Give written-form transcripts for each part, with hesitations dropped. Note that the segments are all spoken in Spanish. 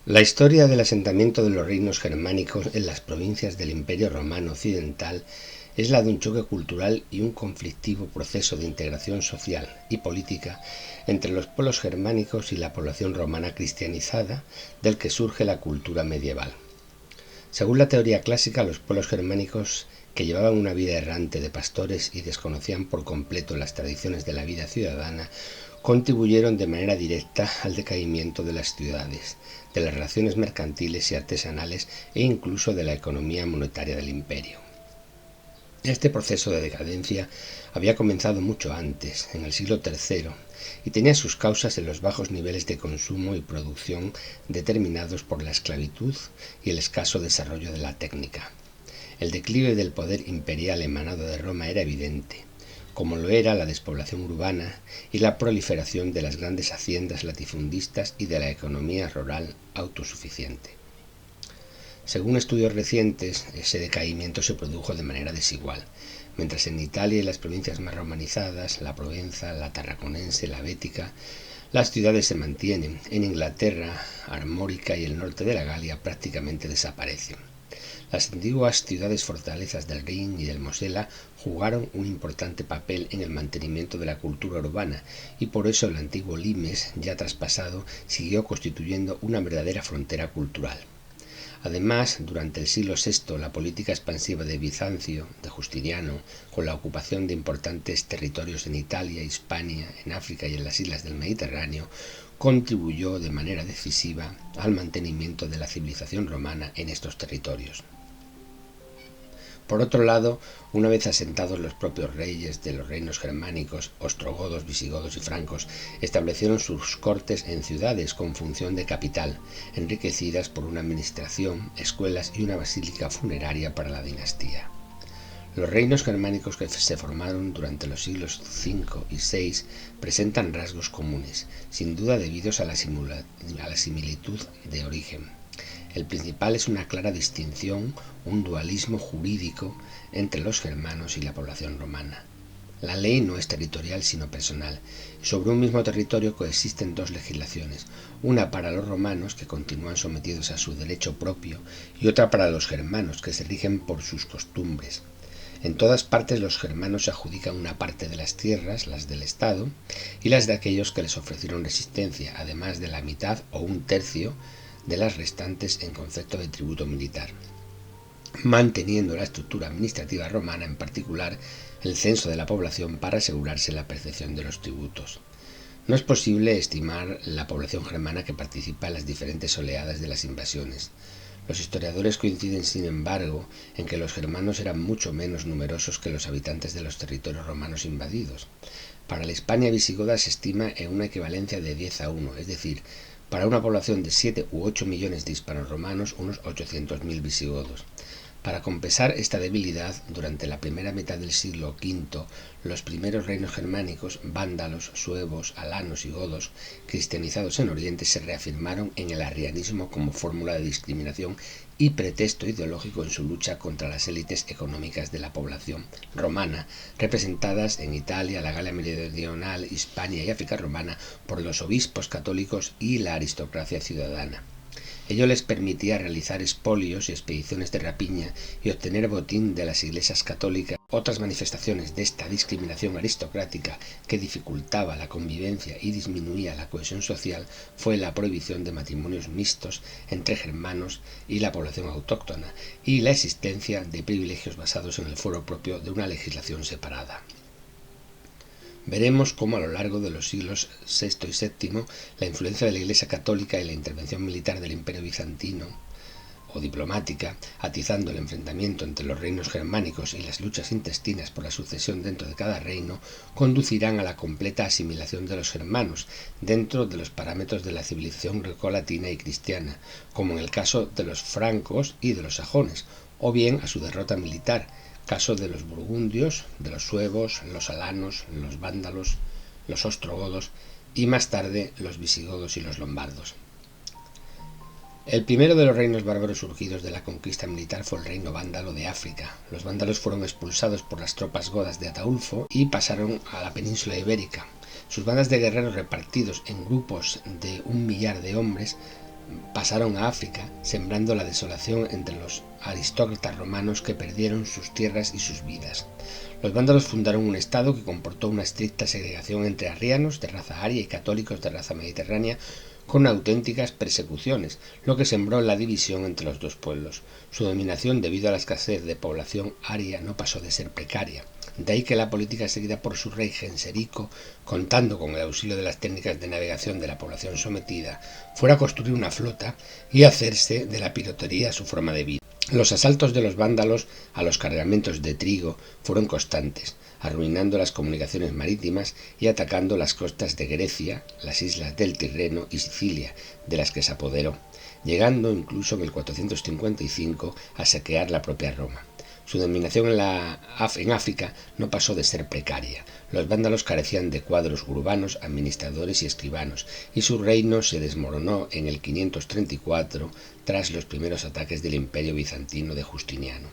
La historia del asentamiento de los reinos germánicos en las provincias del Imperio Romano Occidental es la de un choque cultural y un conflictivo proceso de integración social y política entre los pueblos germánicos y la población romana cristianizada, del que surge la cultura medieval. Según la teoría clásica, los pueblos germánicos, que llevaban una vida errante de pastores y desconocían por completo las tradiciones de la vida ciudadana, contribuyeron de manera directa al decaimiento de las ciudades, de las relaciones mercantiles y artesanales e incluso de la economía monetaria del imperio. Este proceso de decadencia había comenzado mucho antes, en el siglo III, y tenía sus causas en los bajos niveles de consumo y producción determinados por la esclavitud y el escaso desarrollo de la técnica. El declive del poder imperial emanado de Roma era evidente, como lo era la despoblación urbana y la proliferación de las grandes haciendas latifundistas y de la economía rural autosuficiente. Según estudios recientes, ese decaimiento se produjo de manera desigual. Mientras en Italia y las provincias más romanizadas, la Provenza, la Tarraconense, la Bética, las ciudades se mantienen, en Inglaterra, Armórica y el norte de la Galia prácticamente desaparecen. Las antiguas ciudades fortalezas del Rin y del Mosela jugaron un importante papel en el mantenimiento de la cultura urbana y por eso el antiguo Limes, ya traspasado, siguió constituyendo una verdadera frontera cultural. Además, durante el siglo VI, la política expansiva de Bizancio, de Justiniano, con la ocupación de importantes territorios en Italia, Hispania, en África y en las islas del Mediterráneo, contribuyó de manera decisiva al mantenimiento de la civilización romana en estos territorios. Por otro lado, una vez asentados los propios reyes de los reinos germánicos, ostrogodos, visigodos y francos, establecieron sus cortes en ciudades con función de capital, enriquecidas por una administración, escuelas y una basílica funeraria para la dinastía. Los reinos germánicos que se formaron durante los siglos V y VI presentan rasgos comunes, sin duda debidos a la similitud de origen. El principal es una clara distinción, un dualismo jurídico entre los germanos y la población romana. La ley no es territorial sino personal. Sobre un mismo territorio coexisten dos legislaciones, una para los romanos, que continúan sometidos a su derecho propio, y otra para los germanos, que se rigen por sus costumbres. En todas partes los germanos se adjudican una parte de las tierras, las del Estado, y las de aquellos que les ofrecieron resistencia, además de la mitad o un tercio de las restantes en concepto de tributo militar, manteniendo la estructura administrativa romana, en particular el censo de la población, para asegurarse la percepción de los tributos. No es posible estimar la población germana que participa en las diferentes oleadas de las invasiones. Los historiadores coinciden, sin embargo, en que los germanos eran mucho menos numerosos que los habitantes de los territorios romanos invadidos. Para la Hispania visigoda se estima en una equivalencia de 10-1, es decir, para una población de 7 u 8 millones de hispanos romanos, unos 800.000 visigodos. Para compensar esta debilidad, durante la primera mitad del siglo V, los primeros reinos germánicos, vándalos, suevos, alanos y godos, cristianizados en Oriente, se reafirmaron en el arrianismo como fórmula de discriminación y pretexto ideológico en su lucha contra las élites económicas de la población romana, representadas en Italia, la Galia Meridional, Hispania y África romana por los obispos católicos y la aristocracia ciudadana. Ello les permitía realizar expolios y expediciones de rapiña y obtener botín de las iglesias católicas. Otras manifestaciones de esta discriminación aristocrática, que dificultaba la convivencia y disminuía la cohesión social, fue la prohibición de matrimonios mixtos entre germanos y la población autóctona y la existencia de privilegios basados en el fuero propio de una legislación separada. Veremos cómo a lo largo de los siglos VI y VII la influencia de la Iglesia católica y la intervención militar del Imperio bizantino o diplomática, atizando el enfrentamiento entre los reinos germánicos y las luchas intestinas por la sucesión dentro de cada reino, conducirán a la completa asimilación de los germanos dentro de los parámetros de la civilización grecolatina y cristiana, como en el caso de los francos y de los sajones, o bien a su derrota militar, caso de los burgundios, de los suevos, los alanos, los vándalos, los ostrogodos y más tarde los visigodos y los lombardos. El primero de los reinos bárbaros surgidos de la conquista militar fue el reino vándalo de África. Los vándalos fueron expulsados por las tropas godas de Ataulfo y pasaron a la península ibérica. Sus bandas de guerreros, repartidos en grupos de 1 millar de hombres, pasaron a África, sembrando la desolación entre los aristócratas romanos que perdieron sus tierras y sus vidas. Los vándalos fundaron un estado que comportó una estricta segregación entre arrianos de raza aria y católicos de raza mediterránea, con auténticas persecuciones, lo que sembró la división entre los dos pueblos. Su dominación, debido a la escasez de población aria, no pasó de ser precaria. De ahí que la política seguida por su rey Genserico, contando con el auxilio de las técnicas de navegación de la población sometida, fuera a construir una flota y hacerse de la piratería su forma de vida. Los asaltos de los vándalos a los cargamentos de trigo fueron constantes, arruinando las comunicaciones marítimas y atacando las costas de Grecia, las islas del Tirreno y Sicilia, de las que se apoderó, llegando incluso en el 455 a saquear la propia Roma. Su dominación en África no pasó de ser precaria. Los vándalos carecían de cuadros urbanos, administradores y escribanos, y su reino se desmoronó en el 534 tras los primeros ataques del Imperio bizantino de Justiniano.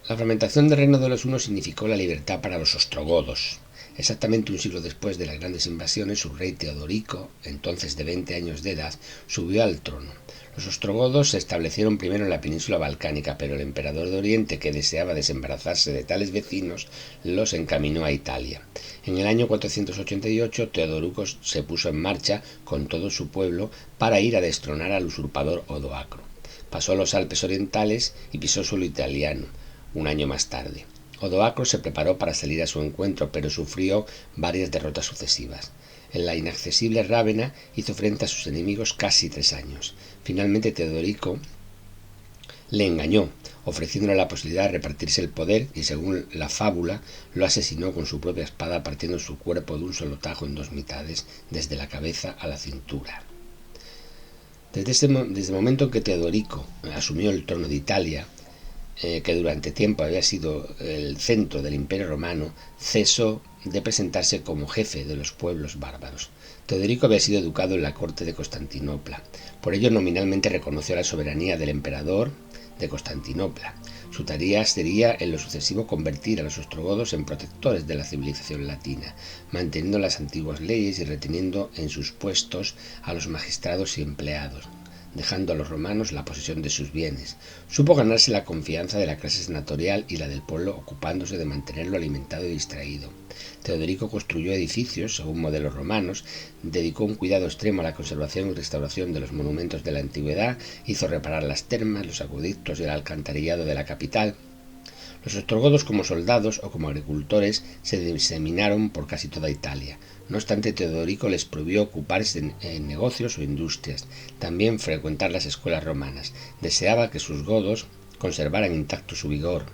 La fragmentación del reino de los hunos significó la libertad para los ostrogodos. Exactamente un siglo después de las grandes invasiones, su rey Teodorico, entonces de 20 años de edad, subió al trono. Los ostrogodos se establecieron primero en la península balcánica, pero el emperador de Oriente, que deseaba desembarazarse de tales vecinos, los encaminó a Italia. En el año 488, Teodorico se puso en marcha con todo su pueblo para ir a destronar al usurpador Odoacro. Pasó los Alpes orientales y pisó suelo italiano, un año más tarde. Odoacro se preparó para salir a su encuentro, pero sufrió varias derrotas sucesivas. En la inaccesible Rávena hizo frente a sus enemigos casi 3 años. Finalmente Teodorico le engañó, ofreciéndole la posibilidad de repartirse el poder y, según la fábula, lo asesinó con su propia espada, partiendo su cuerpo de un solo tajo en 2 mitades, desde la cabeza a la cintura. Desde el momento en que Teodorico asumió el trono de Italia, que durante tiempo había sido el centro del Imperio Romano, cesó de presentarse como jefe de los pueblos bárbaros. Teodorico había sido educado en la corte de Constantinopla, por ello nominalmente reconoció la soberanía del emperador de Constantinopla. Su tarea sería en lo sucesivo convertir a los ostrogodos en protectores de la civilización latina, manteniendo las antiguas leyes y reteniendo en sus puestos a los magistrados y empleados, dejando a los romanos la posesión de sus bienes. Supo ganarse la confianza de la clase senatorial y la del pueblo, ocupándose de mantenerlo alimentado y distraído. Teodorico construyó edificios según modelos romanos, dedicó un cuidado extremo a la conservación y restauración de los monumentos de la antigüedad, hizo reparar las termas, los acueductos y el alcantarillado de la capital. Los ostrogodos, como soldados o como agricultores, se diseminaron por casi toda Italia. No obstante, Teodorico les prohibió ocuparse en negocios o industrias, también frecuentar las escuelas romanas. Deseaba que sus godos conservaran intacto su vigor.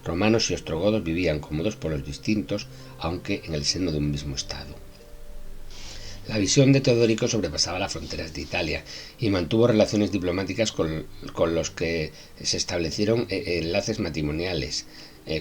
Romanos y ostrogodos vivían como 2 pueblos distintos, aunque en el seno de un mismo estado. La visión de Teodorico sobrepasaba las fronteras de Italia y mantuvo relaciones diplomáticas con los que se establecieron enlaces matrimoniales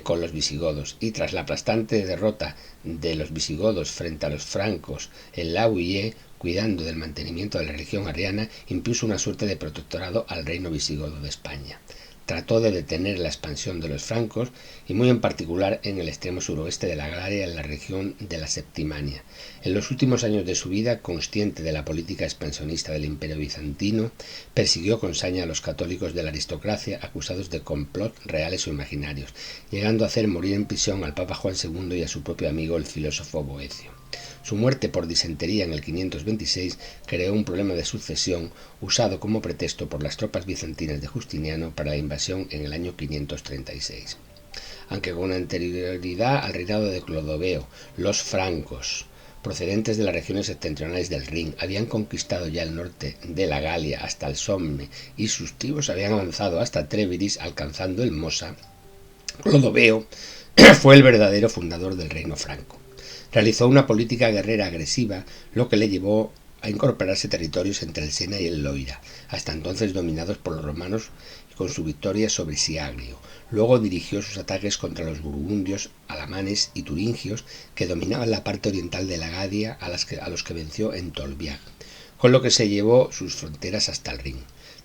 con los visigodos, y tras la aplastante derrota de los visigodos frente a los francos en la Huye, cuidando del mantenimiento de la religión arriana, impuso una suerte de protectorado al reino visigodo de España. Trató de detener la expansión de los francos, y muy en particular en el extremo suroeste de la Galia, en la región de la Septimania. En los últimos años de su vida, consciente de la política expansionista del Imperio bizantino, persiguió con saña a los católicos de la aristocracia acusados de complot reales o imaginarios, llegando a hacer morir en prisión al Papa Juan II y a su propio amigo el filósofo Boecio. Su muerte por disentería en el 526 creó un problema de sucesión usado como pretexto por las tropas bizantinas de Justiniano para la invasión en el año 536. Aunque con anterioridad al reinado de Clodoveo, los francos, procedentes de las regiones septentrionales del Rin, habían conquistado ya el norte de la Galia hasta el Somme, y sus tribus habían avanzado hasta Trébidis, alcanzando el Mosa, Clodoveo fue el verdadero fundador del reino franco. Realizó una política guerrera agresiva, lo que le llevó a incorporarse territorios entre el Sena y el Loira, hasta entonces dominados por los romanos, con su victoria sobre Siagrio. Luego dirigió sus ataques contra los burgundios, alamanes y turingios, que dominaban la parte oriental de la Galia, a los que venció en Tolbiac, con lo que se llevó sus fronteras hasta el Rin.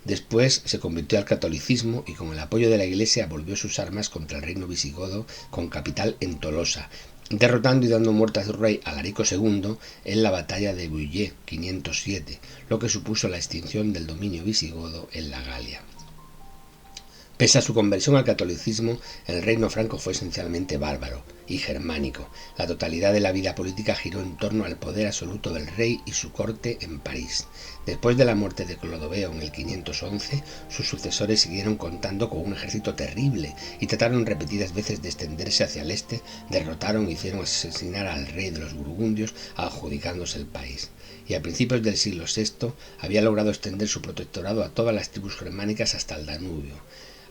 Después se convirtió al catolicismo y con el apoyo de la Iglesia volvió sus armas contra el reino visigodo, con capital en Tolosa, derrotando y dando muerte a su rey Alarico II en la batalla de Buyei 507, lo que supuso la extinción del dominio visigodo en la Galia. Pese a su conversión al catolicismo, el reino franco fue esencialmente bárbaro y germánico. La totalidad de la vida política giró en torno al poder absoluto del rey y su corte en París. Después de la muerte de Clodoveo en el 511, sus sucesores siguieron contando con un ejército terrible y trataron repetidas veces de extenderse hacia el este, derrotaron e hicieron asesinar al rey de los burgundios, adjudicándose el país. Y a principios del siglo VI había logrado extender su protectorado a todas las tribus germánicas hasta el Danubio.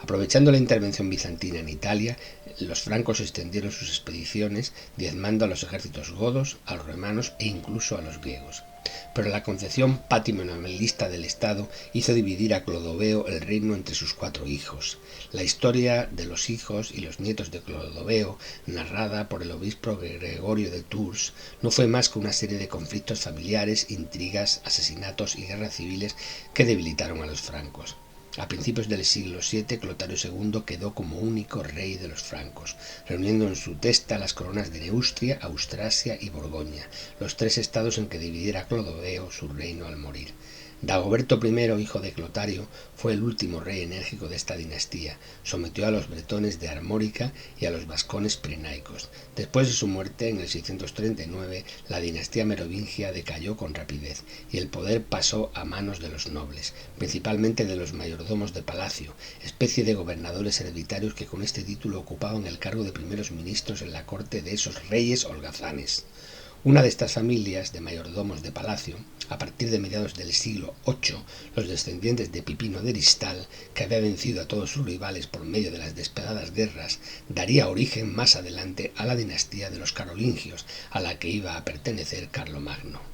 Aprovechando la intervención bizantina en Italia, los francos extendieron sus expediciones, diezmando a los ejércitos godos, a los romanos e incluso a los griegos. Pero la concepción patrimonialista del Estado hizo dividir a Clodoveo el reino entre sus 4 hijos. La historia de los hijos y los nietos de Clodoveo, narrada por el obispo Gregorio de Tours, no fue más que una serie de conflictos familiares, intrigas, asesinatos y guerras civiles que debilitaron a los francos. A principios del siglo VII, Clotario II quedó como único rey de los francos, reuniendo en su testa las coronas de Neustria, Austrasia y Borgoña, los 3 estados en que dividiera Clodoveo su reino al morir. Dagoberto I, hijo de Clotario, fue el último rey enérgico de esta dinastía. Sometió a los bretones de Armórica y a los vascones pirenaicos. Después de su muerte, en el 639, la dinastía merovingia decayó con rapidez y el poder pasó a manos de los nobles, principalmente de los mayordomos de palacio, especie de gobernadores hereditarios que con este título ocupaban el cargo de primeros ministros en la corte de esos reyes holgazanes. Una de estas familias de mayordomos de palacio, a partir de mediados del siglo VIII, los descendientes de Pipino de Heristal, que había vencido a todos sus rivales por medio de las despiadadas guerras, daría origen más adelante a la dinastía de los carolingios, a la que iba a pertenecer Carlomagno.